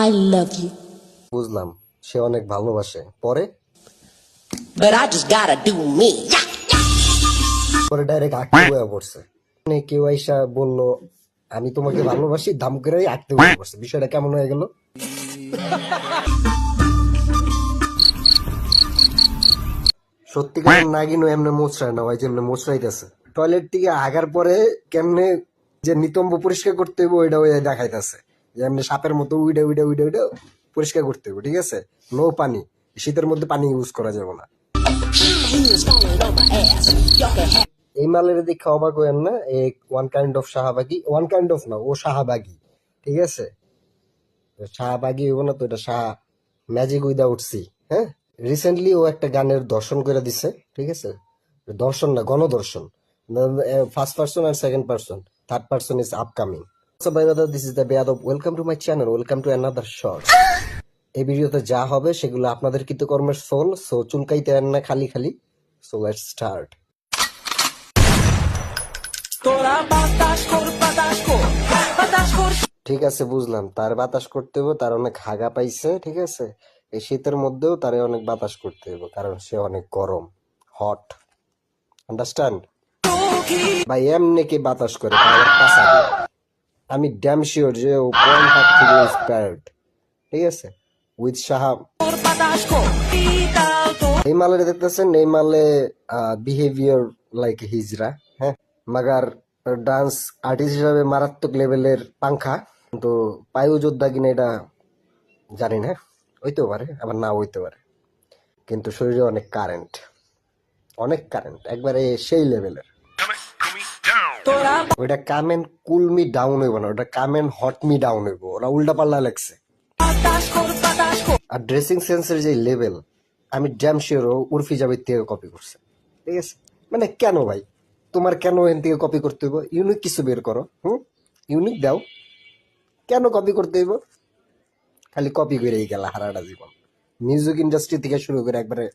I love you. বুঝলাম, সে অনেক ভালোবাসে। পরে But I just gotta do me. পরে ডাইরেক্ট আঁকতে বয়ে পড়ছে। মানে কেউ আইসা বললো আমি তোমাকে ভালোবাসি, দাম করে আঁকতে বয়ে পড়ছে। বিষয়টা কেমন হয়ে গেল? সত্যিকার নাগিনও এমনি মোচড়ায় না, ওই যেমনি মোচড়াইতেছে। টয়লেট থেকে আগার পরে কেমনে যে নিতম্ব পরিষ্কার করতে হইব ওইটা ওই দেখাইতেছে, যে এমনি সাপের মতো উইডে উইডে উইডে উইডে পরিষ্কার করতে হইব। ঠিক আছে, নো পানি, শীতের মধ্যে পানি ইউজ করা যাবে না। এই মালের দেখে অবাক হইেন না, এই ওয়ান কাইন্ড অফ শাহবাগী, ওয়ান কাইন্ড অফ না, ও শাহবাগী। ঠিক আছে, শাহবাগী হইব না তো, এটা শাহ ম্যাজিক উইদাউট সি। হ্যাঁ, রিসেন্টলি ও একটা গানের দর্শন করে দিছে। ঠিক আছে, দর্শন না, গণদর্শন। ফার্স্ট পার্সন আর second person, third person is upcoming. So bye brother, this is the বেয়াদব। Welcome to my channel, welcome to another short. এই ভিডিওতে যা হবে সেগুলো আপনাদের কৃতকর্মের ফল, সো চুলকাইতে আন না খালি খালি। So let's start. ঠিক আছে, বুঝলাম তার বাতাস করতে হবে, তার অনেক হাগা পাইছে। ঠিক আছে, এই শীতের মধ্যেও তারে অনেক বাতাস করতে হবে, কারণ সে অনেক গরম, হট। আন্ডারস্ট্যান্ড? ভাই এমনি কি বাতাস করে তার কাঁচা দিয়ে? আমি ড্যাম শিওর যে ও পয়েন্ট হাত থেকে ইন্সপায়ার্ড। ঠিক আছে, উইথ সাহাব। এই মালে দেখতেছেন, এই মালে বিহেভিয়ার লাইক হিজরা। হ্যাঁ, মাগার ডান্স আর্টিস্ট হিসাবে মারাত্মক লেভেলের পাংখা, কিন্তু পায়ু যোদ্ধা কিনা এটা জানি না। হইতেও পারে, আবার না হইতে পারে, কিন্তু শরীরে অনেক কারেন্ট, অনেক কারেন্ট, একবারে সেই লেভেলের। ওইটা কামেন কুল মি ডাউন হইব না, ওটা কামেন হট মি ডাউন হইব। ওরা উল্টা পাল্লা লাগছে। আর ড্রেসিং সেন্সের যে লেভেল, আমি ড্যাম শিওর উর্ফি জাবেদ থেকে কপি করছে। ঠিক আছে, মানে কেন ভাই, তোমার কেন এখান থেকে কপি করতে হইব? ইউনিক কিছু বের করো। ইউনিক দাও, কেন কপি করতে হইব? খালি কপি করেই গেল হারাটা জীবন। মিউজিক ইন্ডাস্ট্রি থেকে শুরু করে একবারে।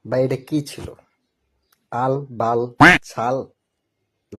ভাই এটা কি ছিল? আল বাল ছাল